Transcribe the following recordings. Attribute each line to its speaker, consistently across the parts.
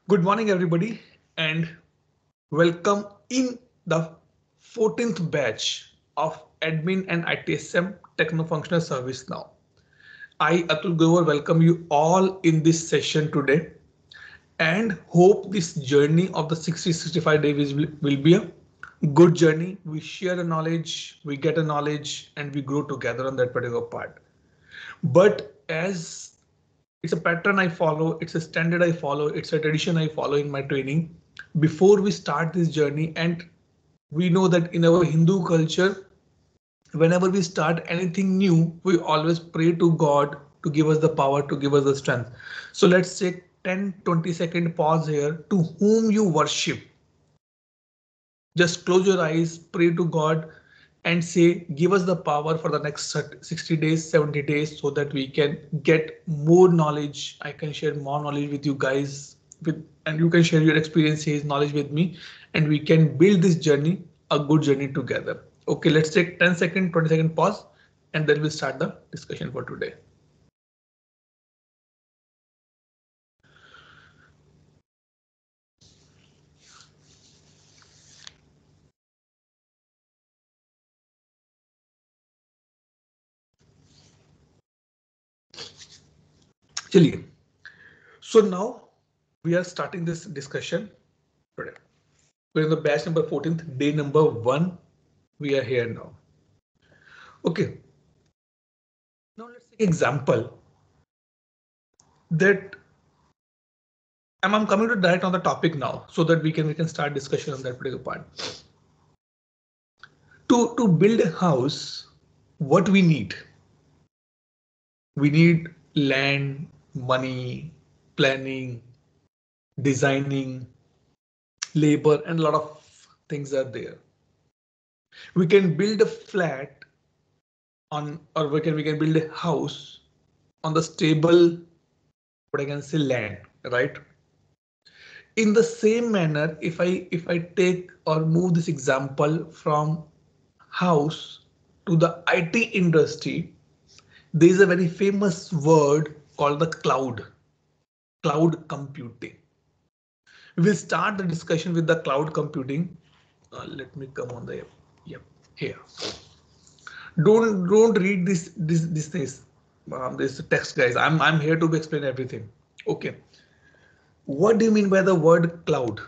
Speaker 1: Good morning, everybody, and welcome in the 14th batch of Admin and ITSM Techno-Functional Service now. I, Atul Grover, welcome you all in this session today and hope this journey of the 60-65 days will be a good journey. We share the knowledge, we get a knowledge, and we grow together on that particular part. But as it's a pattern I follow, it's a standard I follow, it's a tradition I follow in my training. Before we start this journey, and we know that in our Hindu culture, whenever we start anything new, we always pray to God to give us the power, to give us the strength. So let's take 10-20 second pause here. To whom you worship, just close your eyes, pray to God and say, give us the power for the next 60 days, 70 days, so that we can get more knowledge. I can share more knowledge with you guys and you can share your experiences, knowledge with me, and we can build this journey, a good journey together. Okay, let's take 10-second, 20-second pause, and then we'll start the discussion for today. Chaliye. So now we are starting this discussion today. We're in the batch number 14th, day number 1. We are here now. Okay. Now let's take an example that I'm coming to direct on the topic now so that we can start discussion on that particular part. To build a house, what we need? We need land, money, planning, designing, labor, and a lot of things are there. We can build a flat on, or we can build a house on the stable, what I can say, land, right? In the same manner, if I take or move this example from house to the IT industry, there is a very famous word called the cloud computing. We will start the discussion with the cloud computing. Let me come on the here. Don't read this text, guys. I'm here to explain everything. Okay. What do you mean by the word cloud?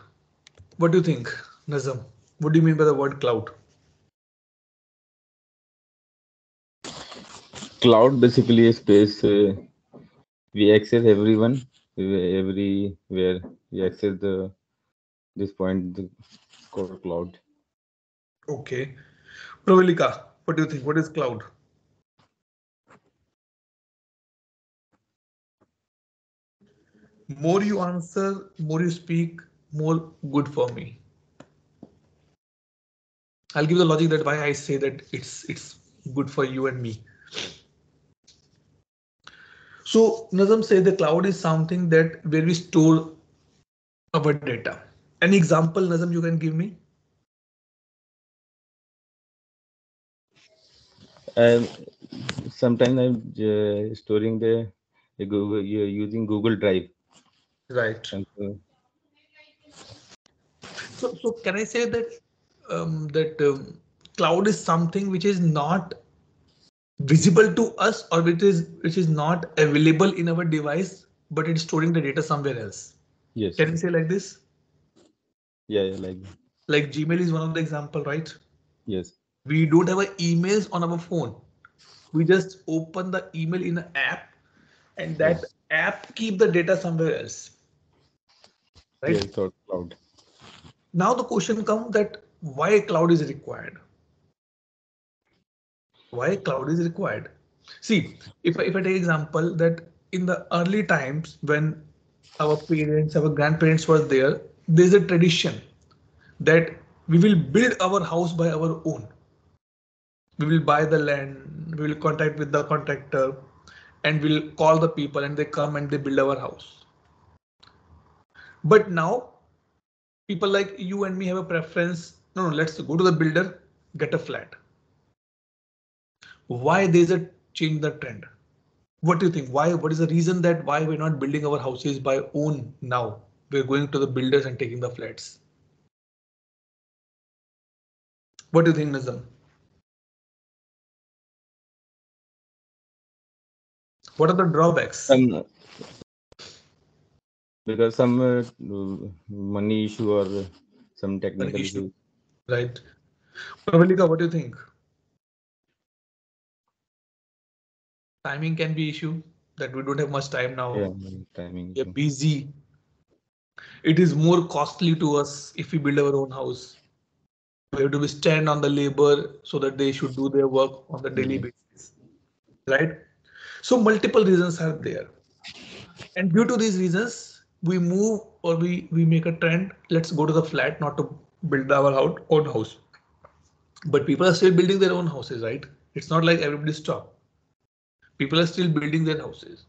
Speaker 1: What do you think, Nazam? What do you mean by the word cloud?
Speaker 2: Cloud basically a space we access everyone, everywhere we access this point called cloud.
Speaker 1: Okay. Pravalika, what do you think? What is cloud? More you answer, more you speak, more good for me. I'll give the logic that why I say that it's good for you and me. So Nazam says the cloud is something that where we store our data. Any example, Nazam, you can give me?
Speaker 2: Um, Sometimes I'm storing the Google using Google Drive.
Speaker 1: Right.
Speaker 2: And,
Speaker 1: So can I say that cloud is something which is not visible to us, or which is not available in our device, but it's storing the data somewhere else?
Speaker 2: yes,
Speaker 1: Can you say like this?
Speaker 2: yeah, like
Speaker 1: Like Gmail is one of the example, right?
Speaker 2: yes,
Speaker 1: We don't have emails on our phone. We just open the email in an app, and that
Speaker 2: yes,
Speaker 1: app keep the data somewhere else, right?
Speaker 2: yes, thought cloud.
Speaker 1: Now the question comes that why cloud is required? Why cloud is required? See, if I take example that in the early times when our parents, our grandparents were there, there's a tradition that we will build our house by our own. We will buy the land, we will contact with the contractor, and we'll call the people and they come and they build our house. But now people like you and me have a preference. No, let's go to the builder, get a flat. Why there's a change the trend? What do you think? Why? What is the reason that why we're not building our houses by own now? we're going to the builders and taking the flats. What do you think, Nizam? What are the drawbacks?
Speaker 2: Because some money issue or some technical issue.
Speaker 1: Right. Pravalika, what do you think? Timing can be issue, that we don't have much time now.
Speaker 2: Yeah, timing.
Speaker 1: We're busy. It is more costly to us if we build our own house. We have to stand on the labor so that they should do their work on the daily basis. Right? So multiple reasons are there. And due to these reasons, we move or we make a trend. Let's go to the flat, not to build our own house. But people are still building their own houses, right? It's not like everybody stopped. People are still building their houses.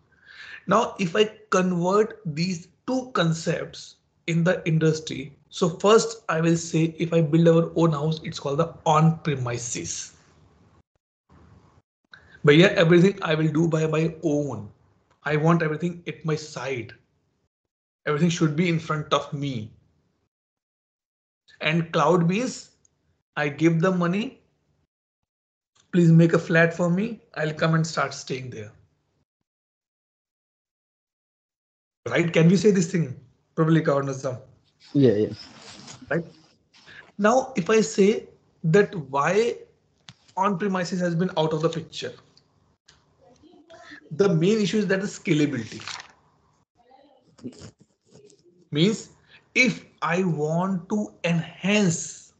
Speaker 1: Now, if I convert these two concepts in the industry, so first I will say if I build our own house, it's called the on-premises. But yeah, everything I will do by my own. I want everything at my side. Everything should be in front of me. And cloud means I give them money. Please make a flat for me. I'll come and start staying there. Right? Can we say this thing? Probably governance them.
Speaker 2: Yeah.
Speaker 1: Right. Now, if I say that why on-premises has been out of the picture, the main issue is that the scalability. Means if I want to enhance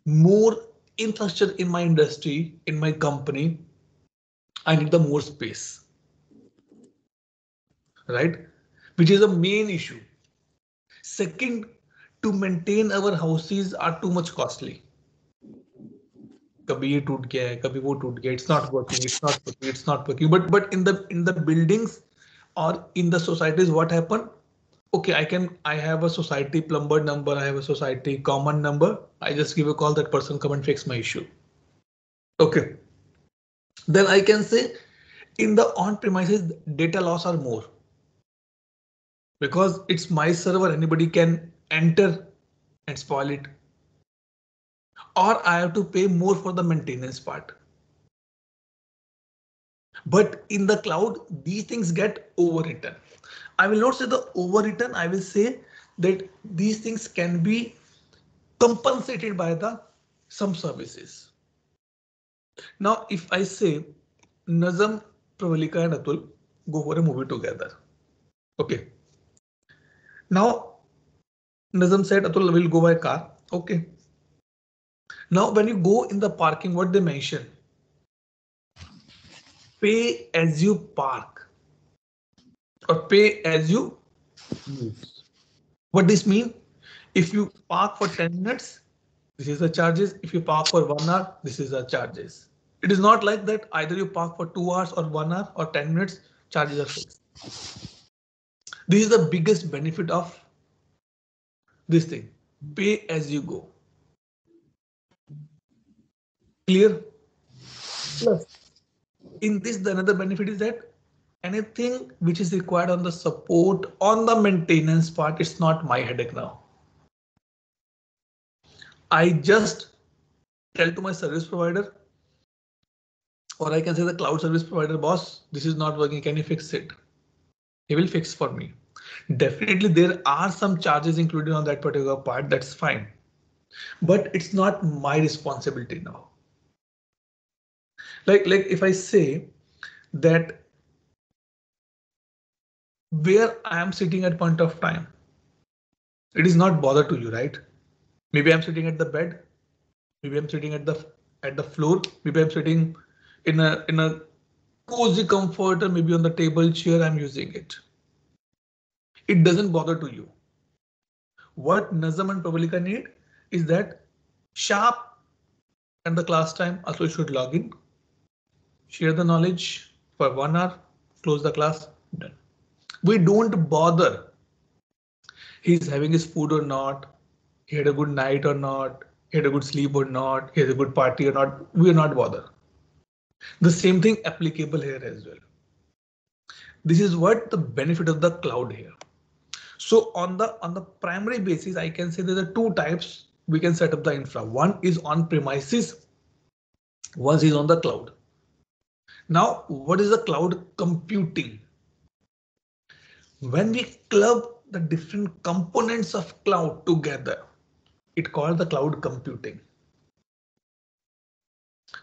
Speaker 1: more infrastructure in my industry, in my company, I need the more space. Right? Which is the main issue. Second, to maintain our houses are too much costly. कभी ये टूट गया है, कभी वो टूट गया, it's not working, it's not working, it's not working. But in the buildings or in the societies, what happened? Okay, I have a society plumber number, I have a society common number. I just give a call, that person come and fix my issue. Okay. Then I can say in the on-premises data loss are more. Because it's my server, anybody can enter and spoil it. Or I have to pay more for the maintenance part. But in the cloud, these things get overwritten. I will not say the overwritten, I will say that these things can be compensated by some services. Now, if I say Nazam, Pravalika and Atul go for a movie together. Okay. Now, Nazam said Atul will go by car. Okay. Now, when you go in the parking, what they mention? Pay as you park or pay as you use. What this mean? If you park for 10 minutes, this is the charges. If you park for 1 hour, this is the charges. It is not like that either you park for 2 hours or 1 hour or 10 minutes, charges are fixed. This is the biggest benefit of this thing. Pay as you go. Clear? Plus, in this, the another benefit is that anything which is required on the support, on the maintenance part, it's not my headache now. I just tell to my service provider, or I can say the cloud service provider, boss, this is not working, can you fix it? He will fix for me. Definitely there are some charges included on that particular part, that's fine. But it's not my responsibility now. Like if I say that where I am sitting at point of time, it is not bother to you, right? Maybe I'm sitting at the bed, maybe I'm sitting at the floor, maybe I'm sitting in a cozy comfort, or maybe on the table chair, I'm using it. It doesn't bother to you. What Nazam and Pravalika need is that sharp and the class time also should log in, share the knowledge for 1 hour, close the class, done. We don't bother he's having his food or not, he had a good night or not, he had a good sleep or not, he has a good party or not. We are not bothered. The same thing applicable here as well. This is what the benefit of the cloud here. So on the primary basis, I can say there are two types we can set up the infra. One is on premises, one is on the cloud. Now, what is the cloud computing? When we club the different components of cloud together, it called the cloud computing.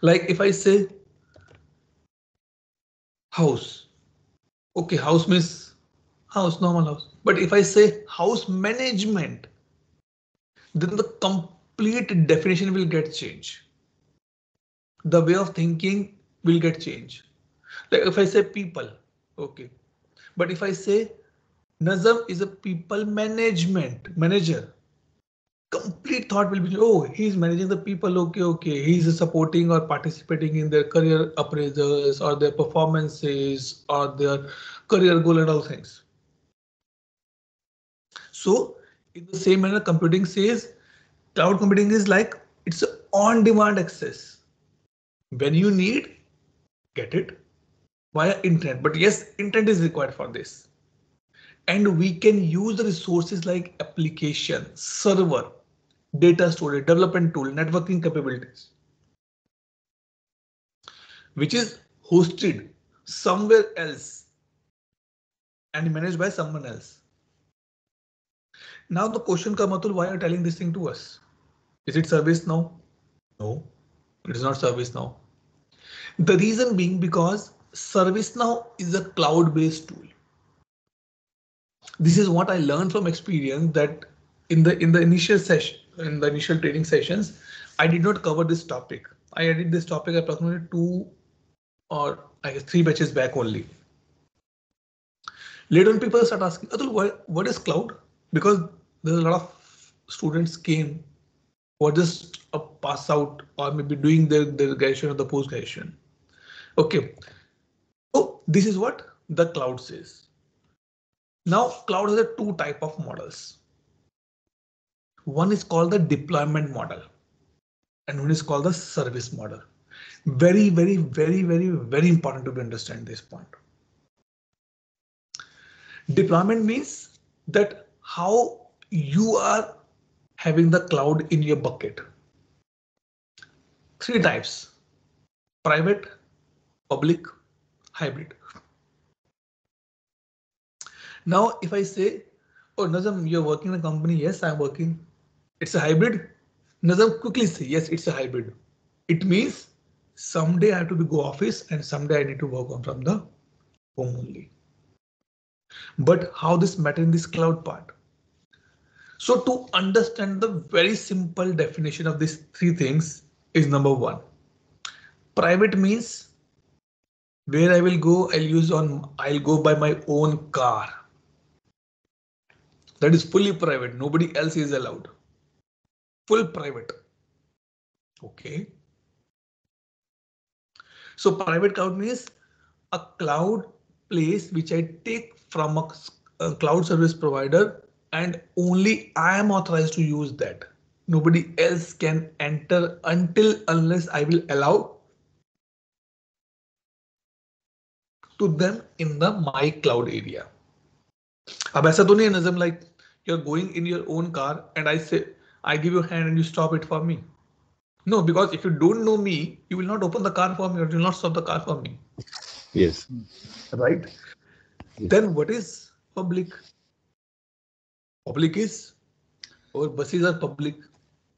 Speaker 1: Like if I say house, okay, house means house, normal house. But if I say house management, then the complete definition will get changed. The way of thinking will get changed. Like if I say people, okay. But if I say Nazam is a people management manager, complete thought will be, oh, he's managing the people, okay, he's supporting or participating in their career appraisals or their performances or their career goal and all things. So in the same manner, computing says cloud computing is like it's on-demand access. When you need, get it via internet. But yes, internet is required for this. And we can use the resources like application, server, data storage, development tool, networking capabilities, which is hosted somewhere else and managed by someone else. Now the question comes, Atul, why are you telling this thing to us? Is it service now? No, it is not service now. The reason being because ServiceNow is a cloud-based tool. This is what I learned from experience that in the initial session, in the initial training sessions, I did not cover this topic. I added this topic approximately 2 or I guess 3 batches back only. Later on, people start asking, Atul, what is cloud? Because there's a lot of students came who are just a pass out or maybe doing their graduation or the post graduation. Okay, so this is what the cloud says. Now, cloud has a two type of models. One is called the deployment model and one is called the service model. Very, very, very, very, very important to understand this point. Deployment means that how you are having the cloud in your bucket. Three types: private, public, hybrid. Now, if I say, oh, Nazam, you're working in a company. Yes, I'm working. It's a hybrid. Nazam quickly say, yes, it's a hybrid. It means someday I have to go office and someday I need to work on from the home only. But how this matter in this cloud part? So to understand the very simple definition of these three things is number one. Private means where I will go, I'll go by my own car. That is fully private. Nobody else is allowed. Full private. Okay. So private cloud means a cloud place which I take from a cloud service provider and only I am authorized to use that. Nobody else can enter unless I will allow to them in the my cloud area. अब ऐसा तो नहीं है नज़म, like you're going in your own car and I say I give you a hand and you stop it for me. No, because if you don't know me, you will not open the car for me or you will not stop the car for me.
Speaker 2: Yes.
Speaker 1: Right? Yes. Then what is public? Public is, or buses are public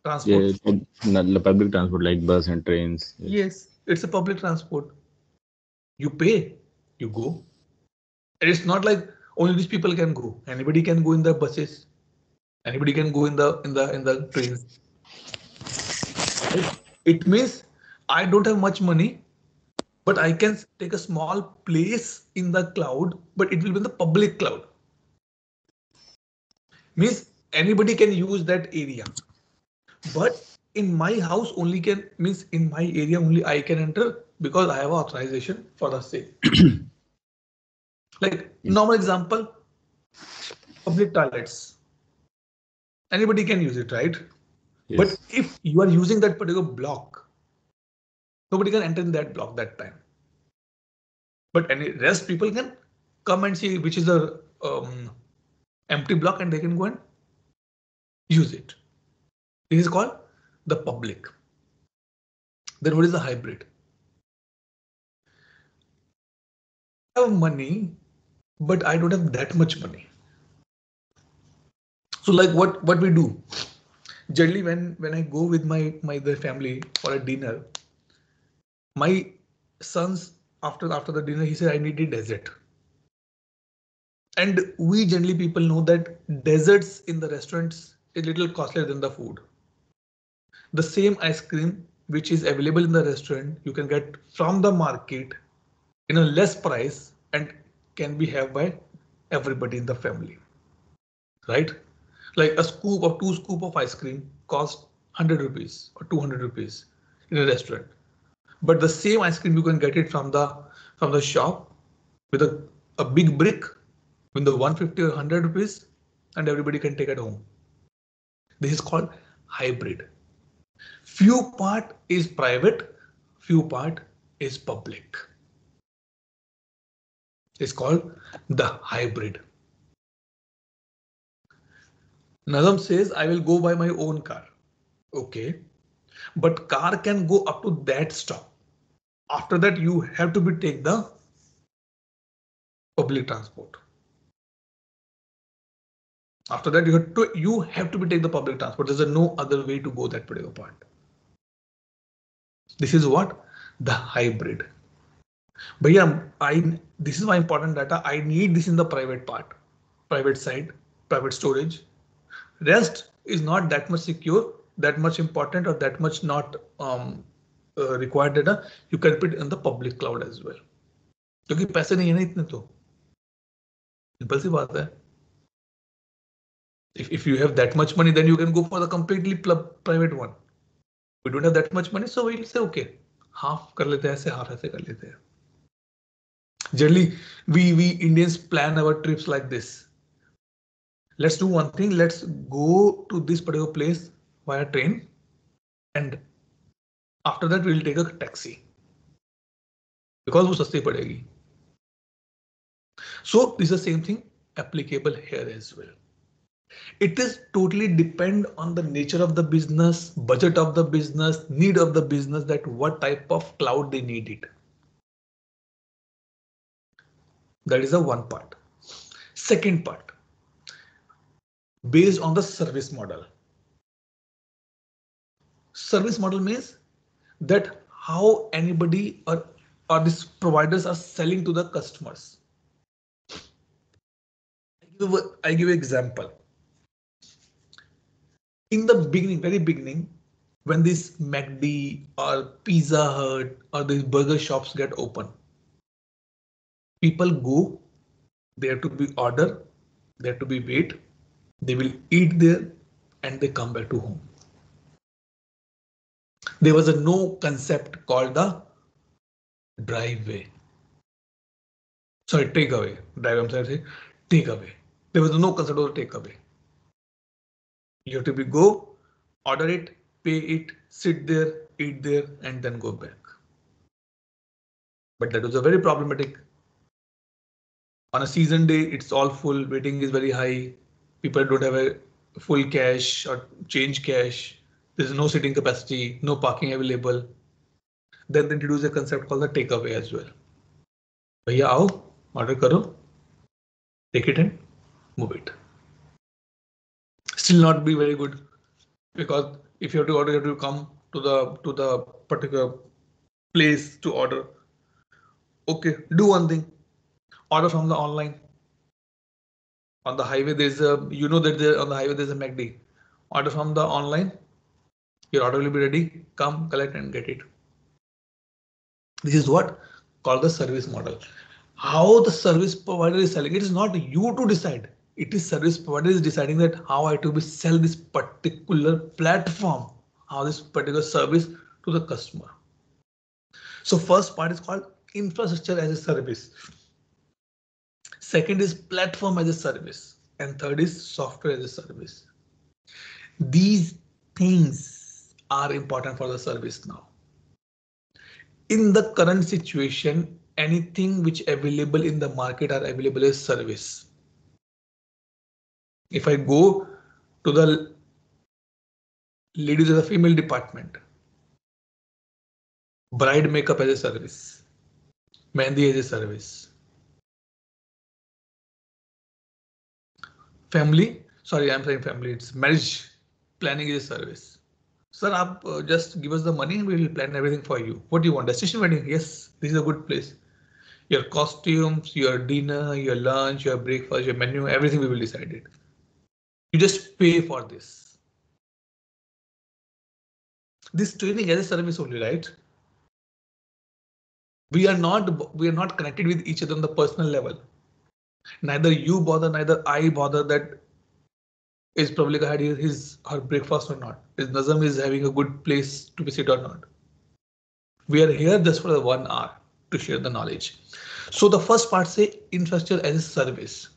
Speaker 1: transport.
Speaker 2: Yeah, public transport like bus and trains.
Speaker 1: Yes, it's a public transport. You pay, you go. And it's not like only these people can go. Anybody can go in the buses. Anybody can go in the trains. It means I don't have much money, but I can take a small place in the cloud, but it will be in the public cloud. Means anybody can use that area. But in my house only means in my area only I can enter because I have authorization for the same. Like normal example, public toilets. Anybody can use it, right? Yes. But if you are using that particular block, nobody can enter in that block that time. But any rest people can come and see which is the empty block and they can go and use it. This is called the public. Then what is the hybrid? I have money, but I don't have that much money. So like what we do? Generally when I go with my the family for a dinner, my sons after the dinner, he said I need a dessert. And we generally people know that desserts in the restaurants is little costlier than the food. The same ice cream which is available in the restaurant, you can get from the market in a less price and can be had by everybody in the family, right? Like a scoop or 2 scoops of ice cream cost 100 rupees or 200 rupees in a restaurant. But the same ice cream you can get it from the shop with a big brick with the 150 or 100 rupees and everybody can take it home. This is called hybrid. Few part is private, few part is public. It's called the hybrid. Nazam says, I will go buy my own car. Okay, but car can go up to that stop. After that, you have to take the public transport. After that, you have to take the public transport. There's no other way to go that particular part. This is what the hybrid. But yeah, this is my important data. I need this in the private part, private side, private storage. Rest is not that much secure, that much important, or that much not required data. You can put it in the public cloud as well. क्योंकि पैसे नहीं है ना इतने तो simple सी बात है. If you have that much money, then you can go for the completely private one. We don't have that much money, so we'll say okay, half कर लेते हैं ऐसे, half ऐसे कर लेते हैं. Generally, we Indians plan our trips like this. Let's do one thing. Let's go to this particular place via train, and after that we'll take a taxi because वो सस्ती पड़ेगी. So this is the same thing applicable here as well. It is totally depend on the nature of the business, budget of the business, need of the business, that what type of cloud they need it. That is the one part. Second part, based on the service model. Service model means that how anybody or these providers are selling to the customers. I give an example. In the beginning, very beginning, when this McD or Pizza Hut or these burger shops get open, people go, they have to be order, they have to be wait, they will eat there and they come back to home. There was a no concept called the drive-away. Sorry, takeaway. Drive, I'm sorry, takeaway. There was no concept of takeaway. You have to be go, order it, pay it, sit there, eat there, and then go back. But that was a very problematic. On a season day, it's all full, waiting is very high. People don't have a full cash or change cash. There's no sitting capacity, no parking available. Then they introduce a concept called the takeaway as well. भैया आओ, order करो, take it and move it. Still not be very good, because if you have to order, you have to come to the particular place to order. Okay, do one thing, order from the online. On the highway there's a, you know that there on the highway there's a McD. Order from the online, your order will be ready, come collect and get it. This is what called the service model. How the service provider is selling, it is not you to decide. It is service provider is deciding that how I to be sell this particular platform, how this particular service to the customer. So first part is called infrastructure as a service. Second is platform as a service, and third is software as a service. These things are important for the service now. In the current situation, anything which available in the market are available as service. If I go to the ladies of the female department, bride makeup as a service, mehndi as a service, family, sorry, I'm saying family, it's marriage planning is a service. Sir, just give us the money and we will plan everything for you. What do you want? Destination wedding? Yes, this is a good place. Your costumes, your dinner, your lunch, your breakfast, your menu, everything we will decide it. You just pay for this. This training as a service only, right? We are not connected with each other on the personal level. Neither you bother, neither I bother that is Pravalika had her breakfast or not. Is Nazam is having a good place to visit or not. We are here just for the 1 hour to share the knowledge. So the first part say infrastructure as a service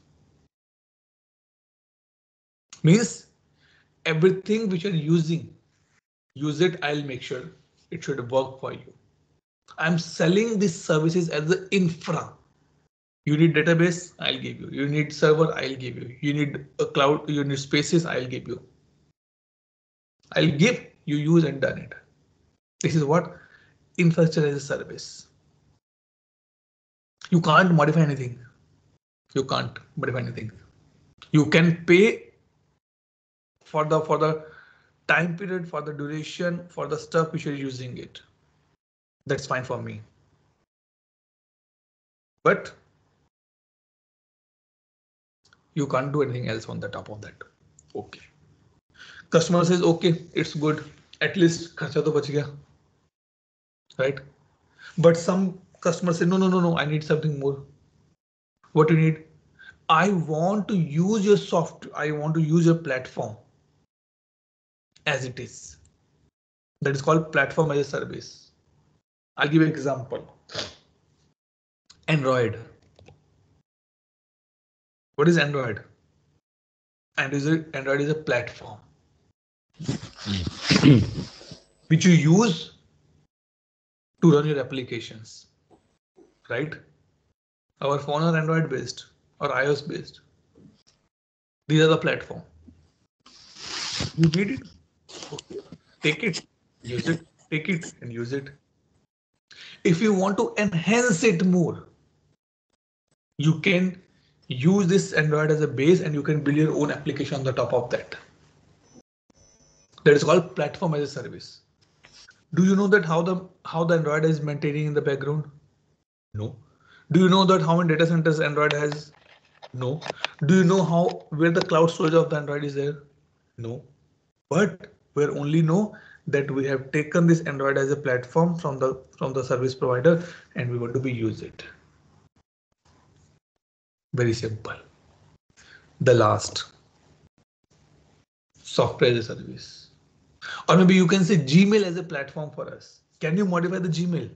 Speaker 1: means everything which you're using, use it. I'll make sure it should work for you. I'm selling these services as the infra. You need database, I'll give you. You need server, I'll give you. You need a cloud, you need spaces, I'll give you. I'll give, you use and done it. This is what infrastructure as a service. You can't modify anything. You can't modify anything. You can pay for the time period, for the duration, for the stuff which you're using it. That's fine for me. But you can't do anything else on the top of that. Okay. Customer says, okay, it's good. At least kharcha to bach gaya. Right? But some customers say, no, I need something more. What do you need? I want to use your software. I want to use your platform as it is. That is called platform as a service. I'll give you an example. Android. What is Android? Android is a platform which you use to run your applications, right? Our phone are Android based or iOS based. These are the platform. You need it. Okay. Take it, use it, take it and use it. If you want to enhance it more, you can use this Android as a base and you can build your own application on the top of that. That is called platform as a service. Do you know that how the Android is maintaining in the background? No. Do you know that how many data centers Android has? No. Do you know where the cloud storage of the Android is there? No. But we only know that we have taken this Android as a platform from the service provider and we want to use it. Very simple. The last, software as a service. Or maybe you can say Gmail as a platform for us. Can you modify the Gmail?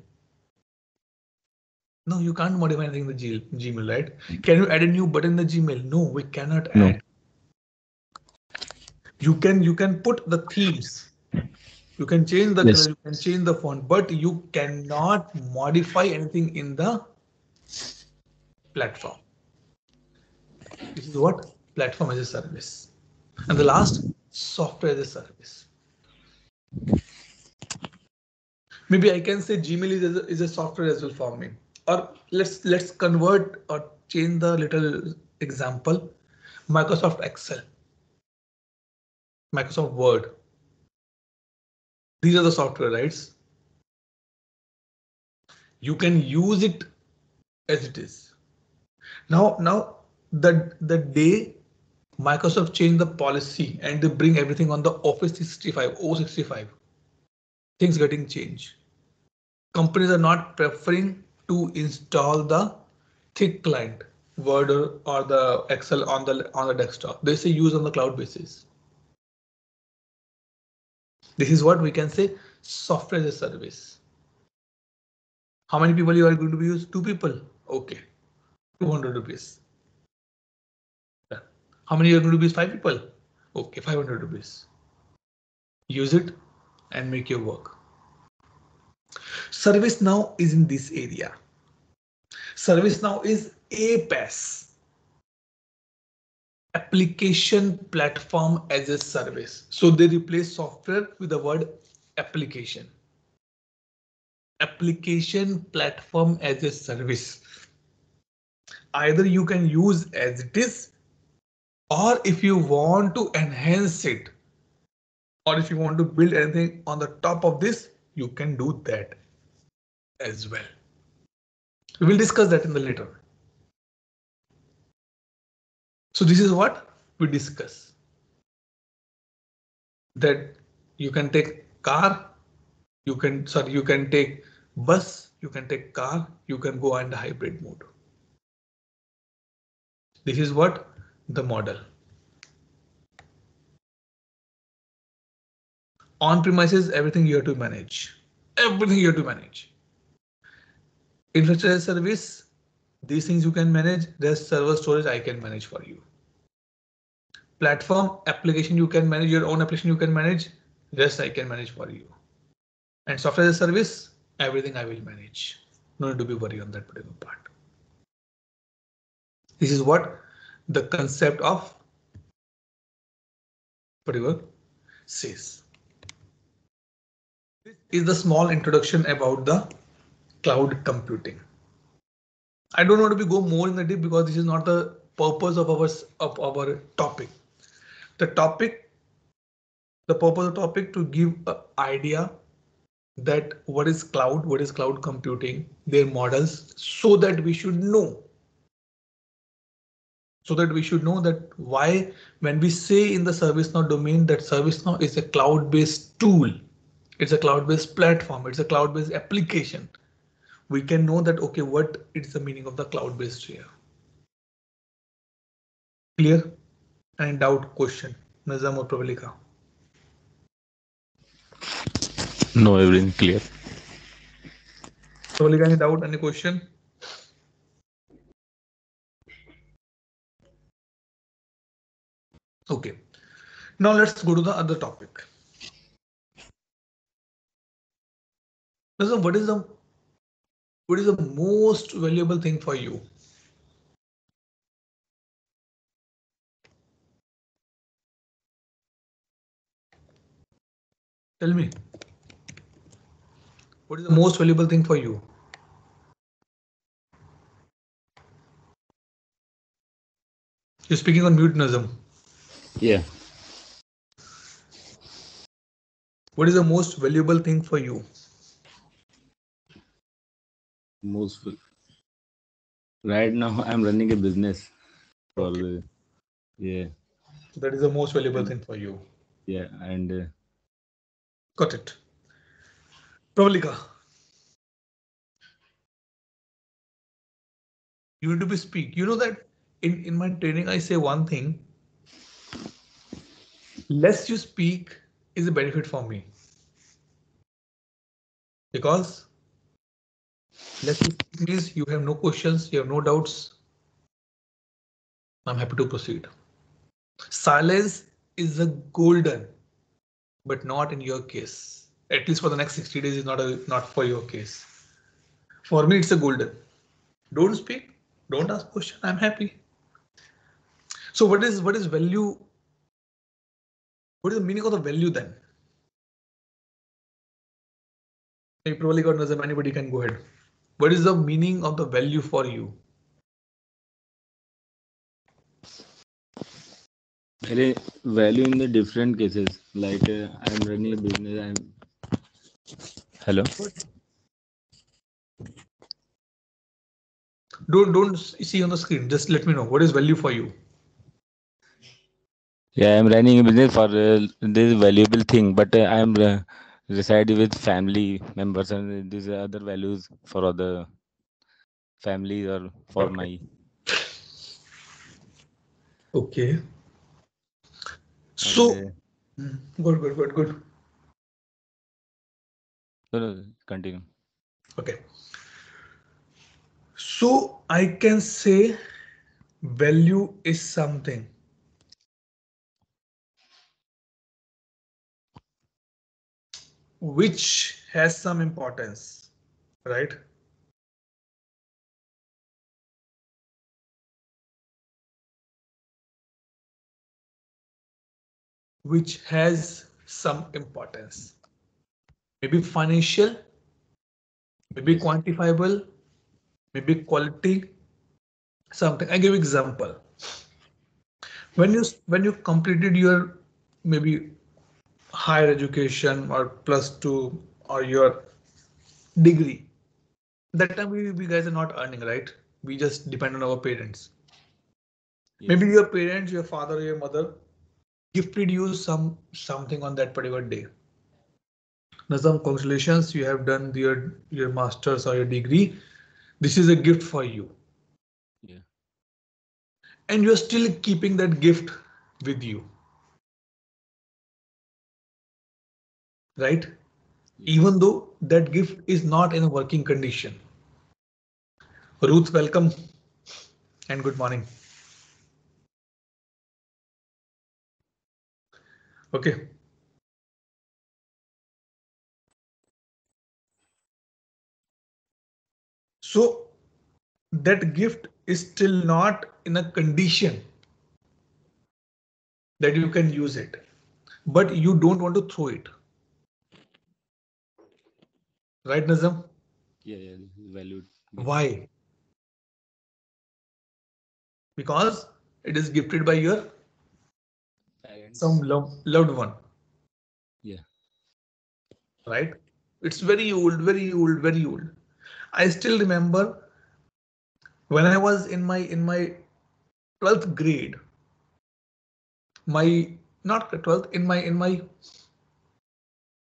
Speaker 1: No, you can't modify anything in the Gmail, right? Can you add a new button in the Gmail? No, we cannot add. You can put the themes. You can change the color, you can change the font, but you cannot modify anything in the platform. This is what platform as a service. And the last, software as a service. Maybe I can say Gmail is a software as well for me. Or let's convert or change the little example. Microsoft Excel, Microsoft Word. These are the software, right? You can use it as it is. Now the day Microsoft changed the policy and they bring everything on the Office 365, O65, things getting changed. Companies are not preferring to install the thick client Word or the Excel on the desktop. They say use on the cloud basis. This is what we can say software as a service. How many people you are going to use? 2 people. Okay, 200 rupees. How many you are going to use? 5 people. Okay, 500 rupees. Use it and make your work. ServiceNow is in this area. ServiceNow is APaaS, application platform as a service. So they replace software with the word application. Application platform as a service. Either you can use as it is, or if you want to enhance it, or if you want to build anything on the top of this, you can do that as well. We will discuss that in the later. So this is what we discuss. That you can take car, you can take bus, you can take car, you can go under hybrid mode. This is what the model. On premises, everything you have to manage. Everything you have to manage. Infrastructure as a service, these things you can manage. Rest server storage I can manage for you. Platform application you can manage, your own application you can manage. Rest I can manage for you. And software as a service, everything I will manage. No need to be worried on that particular part. This is what the concept of particular says. This is the small introduction about the cloud computing. I don't want to go more in the deep because this is not the purpose of our topic. The purpose of the topic to give an idea that what is cloud computing, their models, so that we should know. So that we should know that why when we say in the ServiceNow domain that ServiceNow is a cloud-based tool, it's a cloud-based platform, it's a cloud-based application, we can know that okay, what is the meaning of the cloud-based here. Clear? Any doubt, question? Nazam or Pravalika?
Speaker 2: No, everything clear.
Speaker 1: Pravalika, any doubt, any question? Okay, now let's go to the other topic. Nazam, what is the most valuable thing for you? Tell me. What is the most valuable thing for you? You're speaking on mute, Nazam.
Speaker 2: Yeah.
Speaker 1: What is the most valuable thing for you?
Speaker 2: Most right now I'm running a business for
Speaker 1: Okay.
Speaker 2: yeah.
Speaker 1: So that is the most valuable thing for you.
Speaker 2: Yeah, and
Speaker 1: Got it. Pravalika, you need to be speak. You know that in my training I say one thing. Less you speak is a benefit for me. Because less you speak means you have no questions, you have no doubts. I'm happy to proceed. Silence is a golden, but not in your case. At least for the next 60 days is not for your case. For me, it's a golden. Don't speak, don't ask question. I'm happy. So what is value? What is the meaning of the value then? You probably got Nazam, anybody can go ahead. What is the meaning of the value for you?
Speaker 2: value in the different cases. Like I'm running a business. Hello.
Speaker 1: Don't see on the screen. Just let me know what is value for you.
Speaker 2: Yeah, I'm running a business for this valuable thing, but I'm reside with family members, and these are other values for other families or for
Speaker 1: Okay.
Speaker 2: my.
Speaker 1: Okay.
Speaker 2: And
Speaker 1: So good.
Speaker 2: continue.
Speaker 1: Okay. So I can say value is something which has some importance, right? which has some importance. Maybe financial, maybe
Speaker 2: Yes.
Speaker 1: quantifiable, maybe quality, something. I give example. When you completed your maybe higher education or plus two or your degree, that time we guys are not earning, right? We just depend on our parents. Maybe
Speaker 2: Yes.
Speaker 1: your parents, your father or your mother gifted you something on that particular day. Now some congratulations, you have done your masters or your degree. This is a gift for you.
Speaker 2: Yeah.
Speaker 1: And you're still keeping that gift with you, right?
Speaker 2: Yes.
Speaker 1: Even though that gift is not in a working condition. Ruth, welcome and good morning. Okay. So that gift is still not in a condition that you can use it, but you don't want to throw it, right, Nazam?
Speaker 2: Yeah. Yeah. This is valued gift.
Speaker 1: Why? Because it is gifted by your some
Speaker 2: Parents.
Speaker 1: loved one,
Speaker 2: Yeah.
Speaker 1: right? It's very old, very old, very old. I still remember when I was in my 12th grade, my not 12th, in my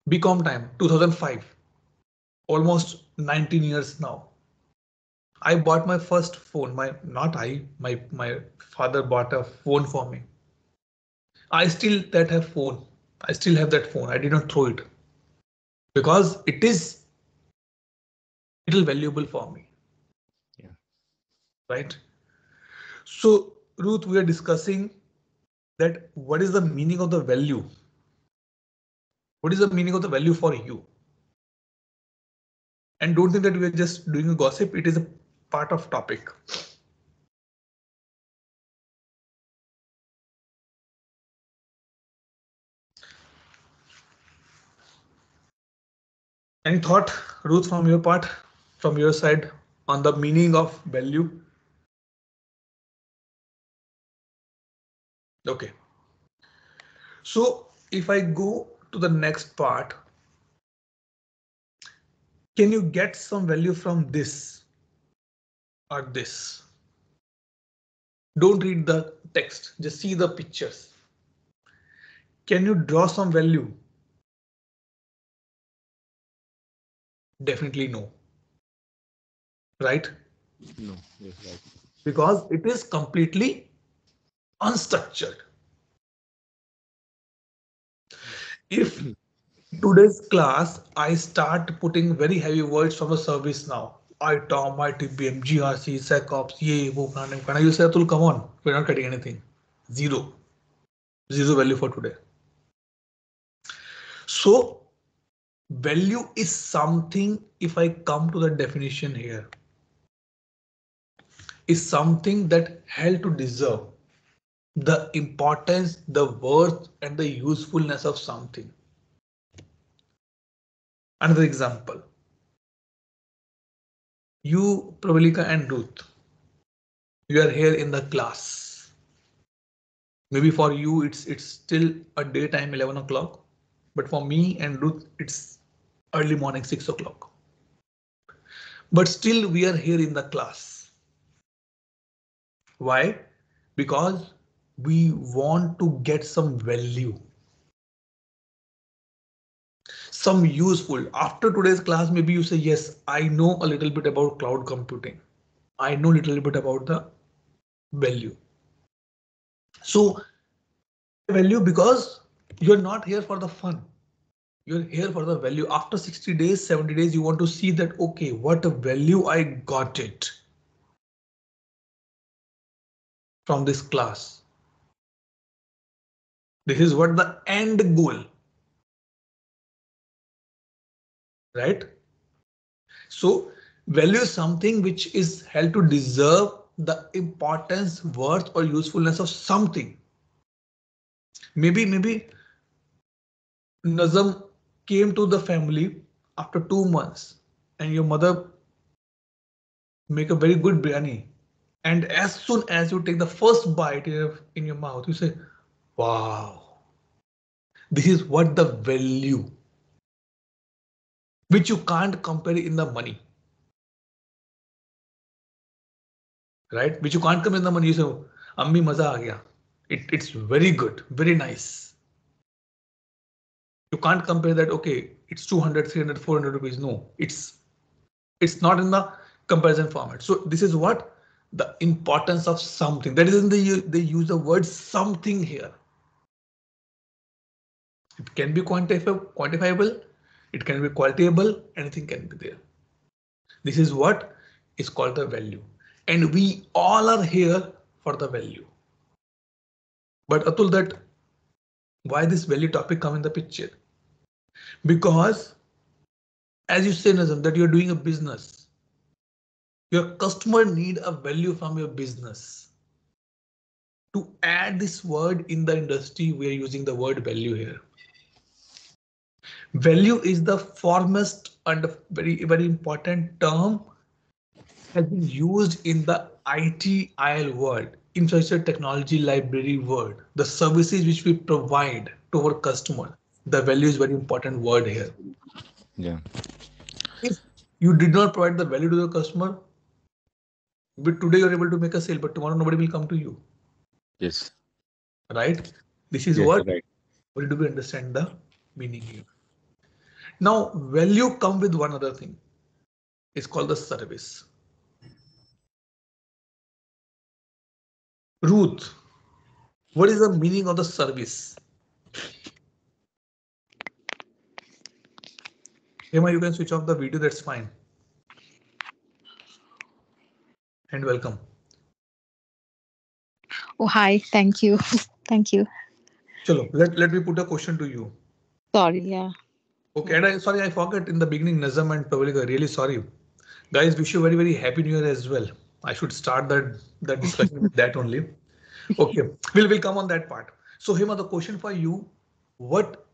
Speaker 1: BCom time, 2005, almost 19 years now. I bought my first phone. My father bought a phone for me. I still that have phone. I still have that phone. I did not throw it because it is little valuable for me,
Speaker 2: Yeah.
Speaker 1: right? So Ruth, we are discussing that what is the meaning of the value? What is the meaning of the value for you? And don't think that we are just doing a gossip. It is a part of topic. Any thought, Ruth, from your part, from your side, on the meaning of value? Okay. So if I go to the next part, can you get some value from this or this? Don't read the text, just see the pictures. Can you draw some value? Definitely no, right?
Speaker 2: No. Yes. Right.
Speaker 1: Because it is completely unstructured. If today's class I start putting very heavy words from a service now, ITOM, ITBM, GRC, SecOps, ye, wo, kana, you say, Atul, come on, we're not getting anything. Zero. Zero value for today. So value is something, if I come to the definition here, is something that held to deserve the importance, the worth, and the usefulness of something. Another example, you, Pravalika and Ruth, you are here in the class. Maybe for you it's still a daytime 11 o'clock, but for me and Ruth it's early morning 6 o'clock. But still we are here in the class. Why? Because we want to get some value, some useful. After today's class, maybe you say, yes, I know a little bit about cloud computing. I know a little bit about the value. So value because you're not here for the fun. You're here for the value. After 60 days, 70 days, you want to see that, okay, what a value I got it from this class. This is what the end goal, right? So value is something which is held to deserve the importance, worth, or usefulness of something. Maybe Nazam came to the family after 2 months and your mother make a very good biryani. And as soon as you take the first bite in your mouth, you say, wow, this is what the value, which you can't compare in the money, right? Which you can't compare in the money. You say, Ammi maza aa gaya. It's very good, very nice. You can't compare that, okay, it's 200, 300, 400 rupees. No, it's not in the comparison format. So this is what the importance of something. That is in they use the word something here. It can be quantifiable, it can be qualitable, anything can be there. This is what is called the value. And we all are here for the value. But Atul, that why this value topic come in the picture? Because as you say, Nazam, that you're doing a business. Your customer need a value from your business. To add this word in the industry, we are using the word value here. Value is the foremost and very important term has been used in the ITIL world, infrastructure technology library world, the services which we provide to our customer. The value is very important word here.
Speaker 2: Yeah.
Speaker 1: If you did not provide the value to the customer, but today you're able to make a sale, but tomorrow nobody will come to you.
Speaker 2: Yes.
Speaker 1: Right? This is
Speaker 2: Yes.
Speaker 1: what
Speaker 2: Right.
Speaker 1: we do we understand the meaning here. Now, value come with one other thing. It's called the service. Ruth, what is the meaning of the service? Hema, you can switch off the video, that's fine. And welcome.
Speaker 3: Oh, hi. Thank you. Thank you.
Speaker 1: Chalo, let me put a question to you.
Speaker 3: Sorry. Yeah.
Speaker 1: Okay, and sorry, I forgot in the beginning, Nazam and Pavlika, really sorry. Guys, wish you very happy new year as well. I should start that discussion with that only. Okay, we'll come on that part. So Hema, the question for you, what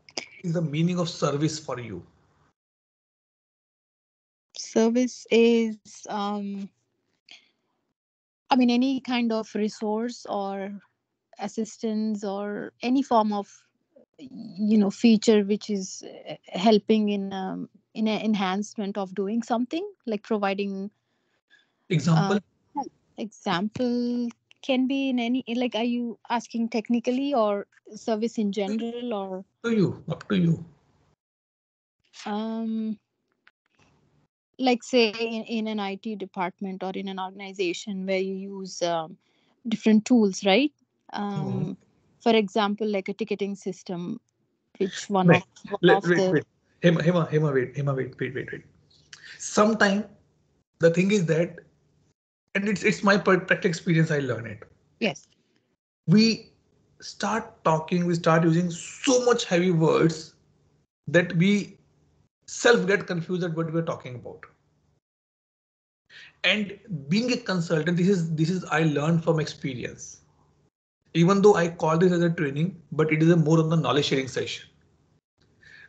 Speaker 1: is the meaning of service for you?
Speaker 3: Service is, I mean, any kind of resource or assistance or any form of, feature which is helping in an enhancement of doing something, like providing
Speaker 1: Example?
Speaker 3: example can be in any, like, are you asking technically or service in general or
Speaker 1: Up to you.
Speaker 3: um like say in an IT department or in an organization where you use different tools, right?
Speaker 1: Hmm.
Speaker 3: For example, like a ticketing system, which one
Speaker 1: Wait,
Speaker 3: of one of the
Speaker 1: wait. Hema, wait. Sometime the thing is that, and it's my practical experience, I learn it.
Speaker 3: yes.
Speaker 1: We start talking, we start using so much heavy words that we self get confused at what we're talking about. And being a consultant, this is I learned from experience. Even though I call this as a training, but it is a more on the knowledge sharing session.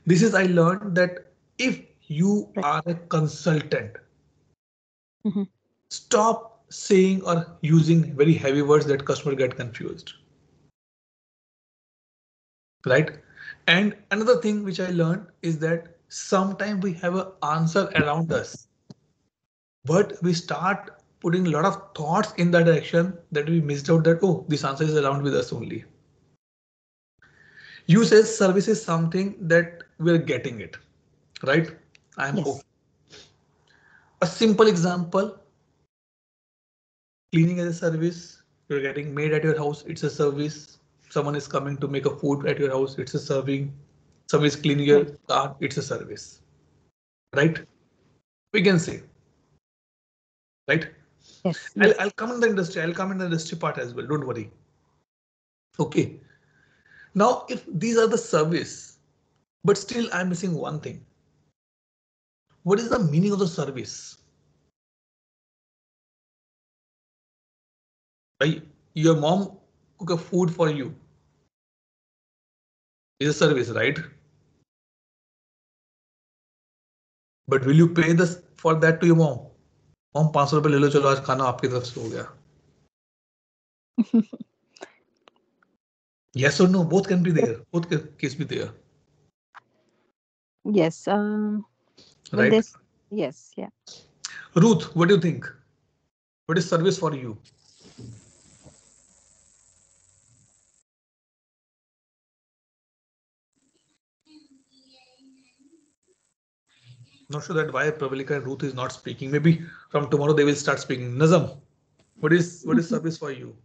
Speaker 1: This is I learned that if you
Speaker 3: Right.
Speaker 1: are a consultant,
Speaker 3: Mm-hmm.
Speaker 1: stop saying or using very heavy words that customer get confused. Right? And another thing which I learned is that sometimes we have an answer around us, but we start putting a lot of thoughts in that direction that we missed out that, oh, this answer is around with us only. You say service is something that we're getting it, right? I'm okay.
Speaker 3: Yes.
Speaker 1: A simple example, cleaning as a service, you're getting made at your house, it's a service. Someone is coming to make a food at your house, it's a serving. Someone is cleaning your
Speaker 3: Right.
Speaker 1: car, it's a service, right? We can say, right?
Speaker 3: Yes.
Speaker 1: I'll,
Speaker 3: Yes.
Speaker 1: I'll come in the industry, I'll come in the industry part as well, don't worry. Okay. Now, if these are the service, but still I'm missing one thing. What is the meaning of the service? Right? Your mom cook a food for you is a service, right? But will you pay this for that to your mom? Mom, 500 रुपए ले लो, चलो आज खाना आपकी तरफ से हो गया. Yes or no? Both can be there. Both case be there.
Speaker 3: Yes. Well,
Speaker 1: Right.
Speaker 3: this. Yes. Yeah.
Speaker 1: Ruth, what do you think? What is service for you? Not sure that why Pravalika and Ruth is not speaking. Maybe from tomorrow they will start speaking. Nazam, what is service for you?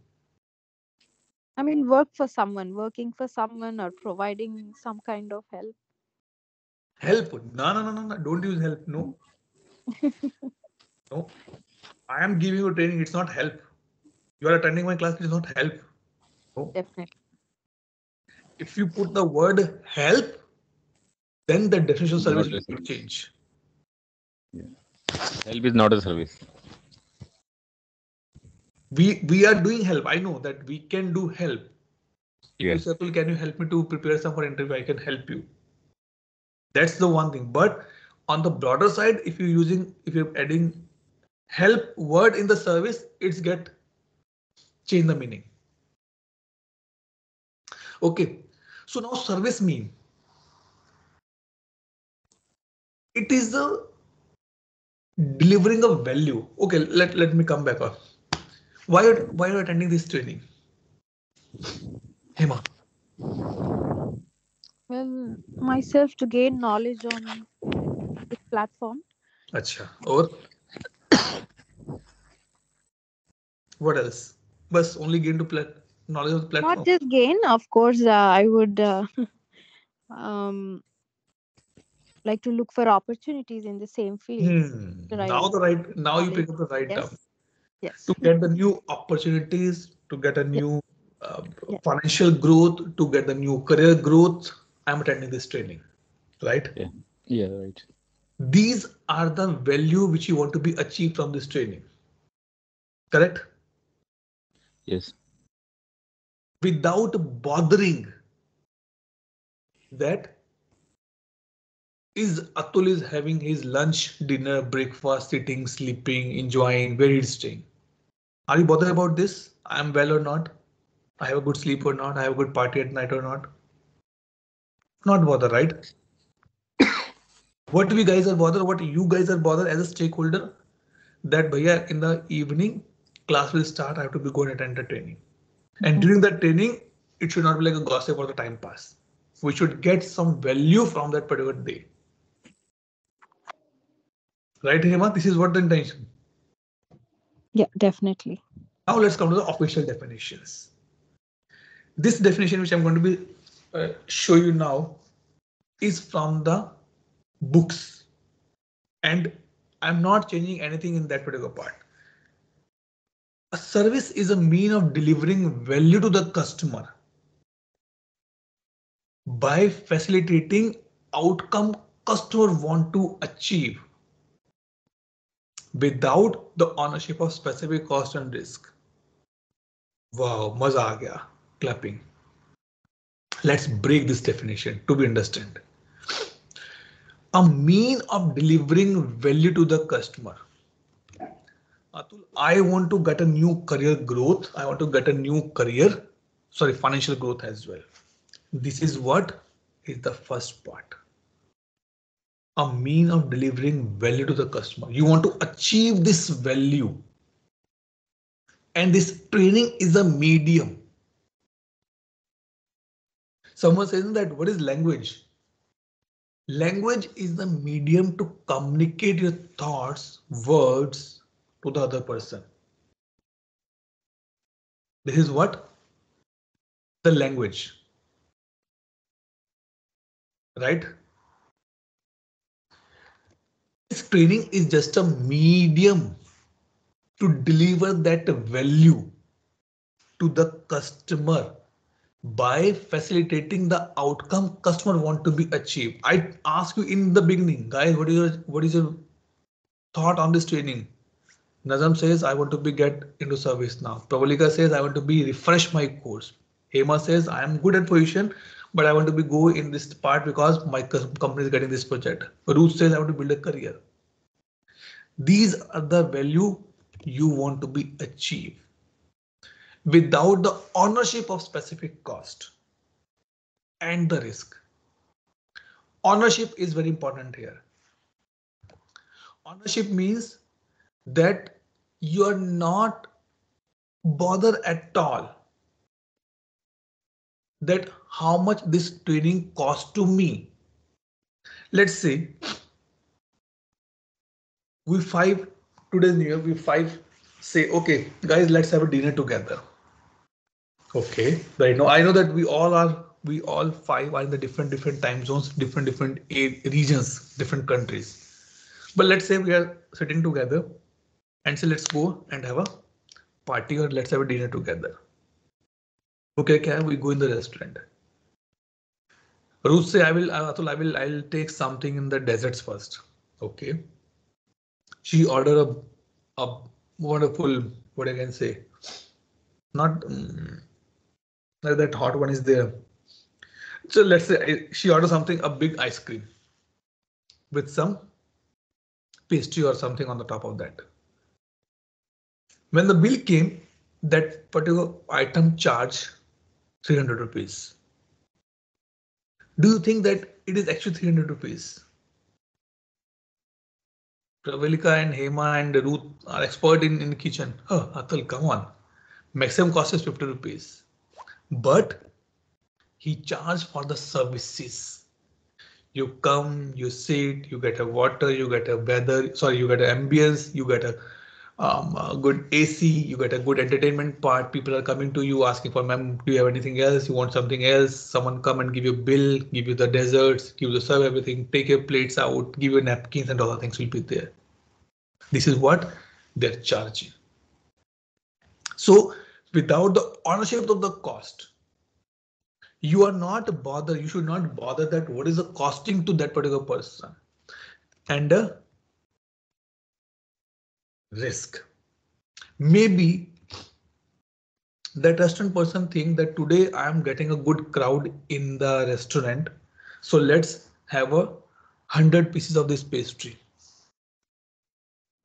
Speaker 3: I mean, working for someone, or providing some kind of help.
Speaker 1: Help? No. Don't use help. No. No. I am giving you training. It's not help. You are attending my class. It is not help. No.
Speaker 3: Definitely.
Speaker 1: If you put the word help, then the definition of service
Speaker 2: Not a
Speaker 1: will
Speaker 2: service.
Speaker 1: change.
Speaker 2: Yeah. Help is not a service.
Speaker 1: We are doing help. I know that we can do help. If
Speaker 2: Yes.
Speaker 1: you say, "Atul, can you help me to prepare some for interview?" I can help you. That's the one thing. But on the broader side, if you're adding help word in the service, it's get change the meaning. Okay. So now service mean it is a delivering a value. Okay, let me come back up. Why are you attending this training? Hema.
Speaker 3: Well, myself to gain knowledge on this platform.
Speaker 1: Acha. Or what else? Bus only gain to knowledge of the
Speaker 3: Not
Speaker 1: platform.
Speaker 3: just gain, of course. I would um like to look for opportunities in the same field.
Speaker 1: Now
Speaker 3: I
Speaker 1: now you
Speaker 3: knowledge.
Speaker 1: pick up the right term.
Speaker 3: Yes. Yes.
Speaker 1: To get the new opportunities, to get a
Speaker 3: Yeah.
Speaker 1: new
Speaker 3: Yeah.
Speaker 1: financial growth, to get the new career growth, I'm attending this training, right?
Speaker 2: Yeah. Yeah. Right.
Speaker 1: These are the value which you want to be achieved from this training, correct?
Speaker 2: Yes.
Speaker 1: Without bothering that is Atul is having his lunch, dinner, breakfast, sitting, sleeping, enjoying, where he's staying. Are you bothered about this? I'm well or not? I have a good sleep or not? I have a good party at night or not? Not bother, right? What we guys are bothered, what you guys are bothered as a stakeholder, that bhaiya in the evening class will start, I have to be going and attend the training. And during that training, it should not be like a gossip or the time pass. We should get some value from that particular day. Right, Hema? This is what the intention.
Speaker 3: Yeah. Definitely.
Speaker 1: Now let's come to the official definitions. This definition which I'm going to be show you now is from the books, and I'm not changing anything in that particular part. A service is a mean of delivering value to the customer by facilitating outcome customer want to achieve without the ownership of specific cost and risk. Wow, maza aa gaya. Clapping. Let's break this definition to be understood. A mean of delivering value to the customer. Atul, I want to get a new career growth. I want to get a new career, sorry, financial growth as well. This is what is the first part. A mean of delivering value to the customer. You want to achieve this value. And this training is a medium. Someone says that what is language? Language is the medium to communicate your thoughts, words to the other person. This is what? The language. Right? This training is just a medium to deliver that value to the customer by facilitating the outcome customer want to be achieved. I ask you in the beginning, guys, what is your thought on this training? Nazam says I want to be get into service now. Pravalika says I want to be refresh my course. Hema says I am good at position, but I want to go in this part because my company is getting this project. Ruth says I want to build a career. These are the value you want to be achieved without the ownership of specific cost and the risk. Ownership is very important here. Ownership means that you are not bothered at all that how much this training costs to me. Let's say we five, today's New Year, we five say, okay, guys, let's have a dinner together. Okay, right now I know that we all five are in the different time zones, different regions, different countries. But let's say we are sitting together and say, let's go and have a party or let's have a dinner together. Okay, we go in the restaurant. Ruth say, I'll take something in the desserts first. Okay. She ordered a wonderful, what I can say, not that hot one is there. So let's say she ordered something, a big ice cream with some pastry or something on the top of that. When the bill came, that particular item charged 300 rupees. Do you think that it is actually 300 rupees? Pravalika and Hema and Ruth are expert in the kitchen. Oh, Atul, come on. Maximum cost is 50 rupees. But he charged for the services. You come, you sit, you get a water, you get a weather, sorry, you get an ambience, you get a good AC, you get a good entertainment part. People are coming to you asking for, ma'am, do you have anything else? You want something else? Someone come and give you a bill, give you the desserts, give you the serve everything, take your plates out, give you napkins and all the things will be there. This is what they're charging. So without the ownership of the cost, you are not bothered. You should not bother that what is the costing to that particular person and the risk. Maybe that restaurant person think that today I am getting a good crowd in the restaurant. So let's have 100 pieces of this pastry.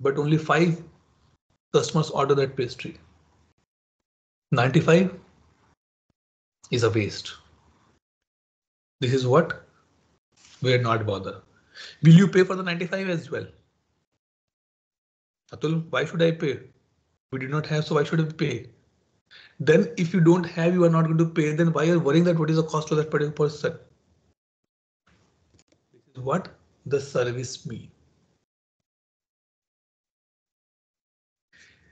Speaker 1: But only 5 customers order that pastry. 95 is a waste. This is what we are not bothered. Will you pay for the 95 as well? Atul, why should I pay? We did not have, so why should I pay? Then if you don't have, you are not going to pay, then why are you worrying that what is the cost to that particular person? This is what the service means.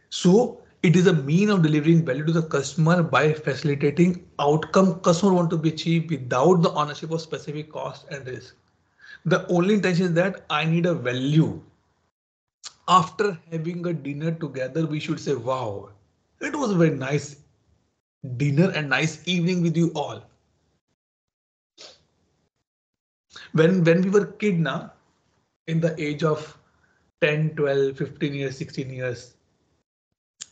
Speaker 1: So it is a mean of delivering value to the customer by facilitating outcome customer want to be achieved without the ownership of specific cost and risk. The only intention is that I need a value. After having a dinner together, we should say, wow, it was a very nice dinner and nice evening with you all. When we were kid now, in the age of 10, 12, 15 years, 16 years,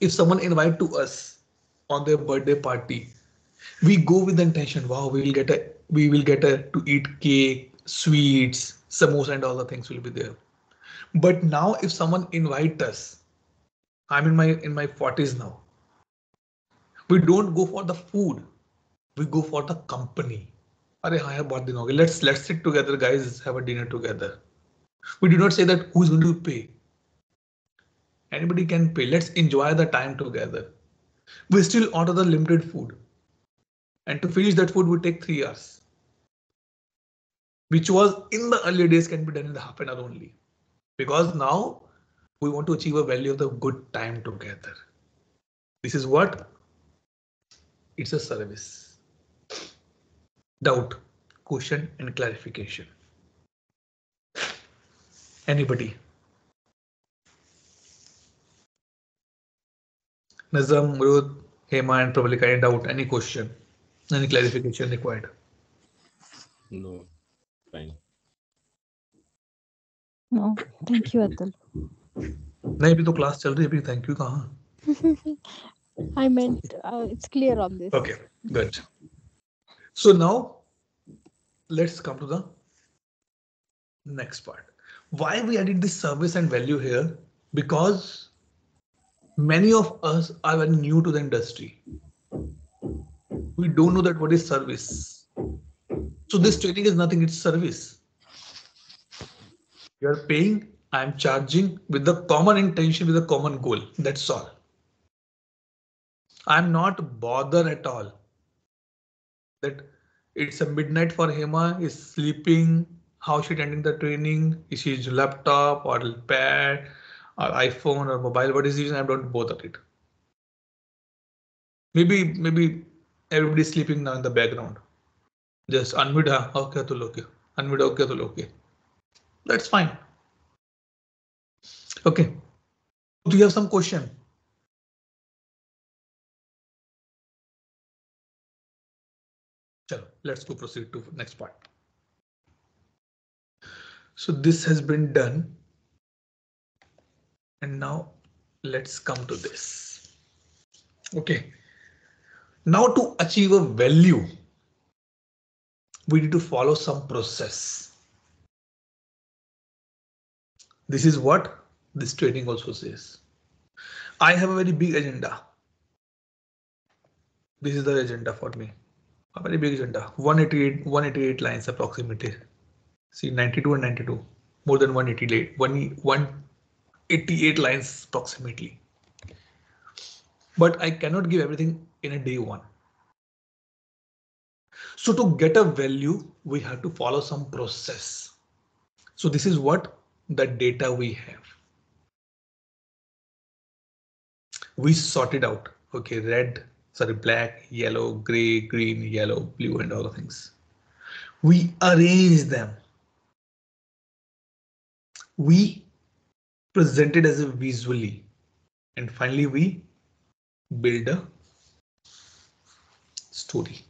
Speaker 1: if someone invite to us on their birthday party, we go with the intention, wow, we will get to eat cake, sweets, samosa and all the things will be there. But now if someone invite us, I'm in my 40s now. We don't go for the food. We go for the company. Let's sit together, guys, have a dinner together. We do not say that who's going to pay. Anybody can pay. Let's enjoy the time together. We still order the limited food. And to finish that food would take 3 hours. Which was in the earlier days can be done in the half an hour only. Because now we want to achieve a value of the good time together. This is what? It's a service. Doubt, question and clarification. Anybody? Nazam, Ruth, Hema and Pravalika, any doubt, any question, any clarification required?
Speaker 2: No, fine.
Speaker 3: No, thank you, Atul.
Speaker 1: नहीं अभी तो class चल रही है अभी thank you कहाँ?
Speaker 3: I meant it's clear on this.
Speaker 1: Okay, good. So now let's come to the next part. Why we added this service and value here? Because many of us are very new to the industry. We don't know that what is service. So this training is nothing, it's service. You are paying, I am charging with the common intention, with a common goal. That's all. I'm not bothered at all that it's a midnight for Hema, is sleeping, how she attending the training, is she using laptop or pad or iPhone or mobile, what is using, I don't bother it. Maybe everybody's sleeping now in the background. Just unmute, okay, to okay. Unmute, okay, to okay. That's fine. Okay. Do you have some question? Chalo, let's go proceed to next part. So this has been done. And now let's come to this. Okay. Now to achieve a value, we need to follow some process. This is what this training also says. I have a very big agenda. This is the agenda for me. A very big agenda. 188 lines approximately. See 92 and 92. More than 188 lines approximately. But I cannot give everything in a day one. So to get a value, we have to follow some process. So this is what the data we have. We sorted out, okay, black, yellow, gray, green, yellow, blue, and all the things. We arrange them. We present it as a visually, and finally we build a story.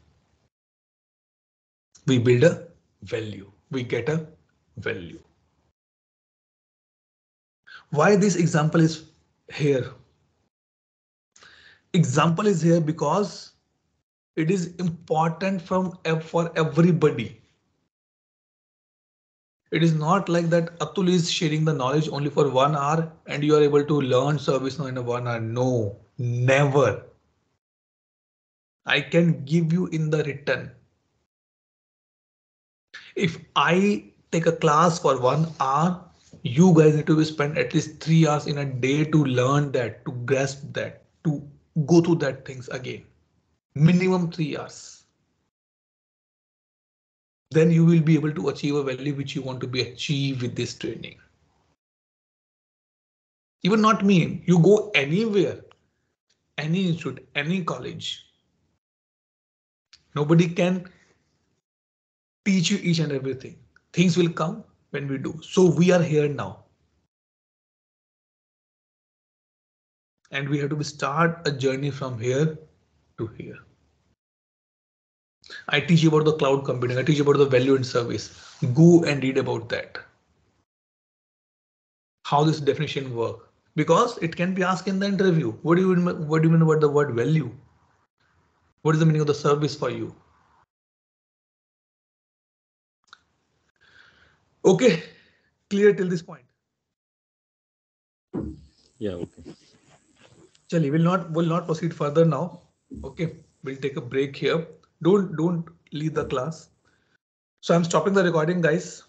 Speaker 1: We build a value. We get a value. Why this example is here? Example is here because it is important for everybody. It is not like that Atul is sharing the knowledge only for 1 hour and you are able to learn ServiceNow in a 1 hour. No, never. I can give you in the return. If I take a class for 1 hour, you guys need to spend at least 3 hours in a day to learn that, to grasp that, to go through that things again. Minimum 3 hours. Then you will be able to achieve a value which you want to be achieved with this training. Even not me, you go anywhere, any institute, any college. Nobody can teach you each and everything. Things will come when we do. So we are here now. And we have to start a journey from here to here. I teach you about the cloud computing. I teach you about the value and service. Go and read about that. How this definition works. Because it can be asked in the interview. What do you mean about the word value? What is the meaning of the service for you? Okay, clear till this point.
Speaker 2: Yeah, okay.
Speaker 1: Chali, will not proceed further now. Okay, we'll take a break here. Don't leave the class. So I'm stopping the recording, guys.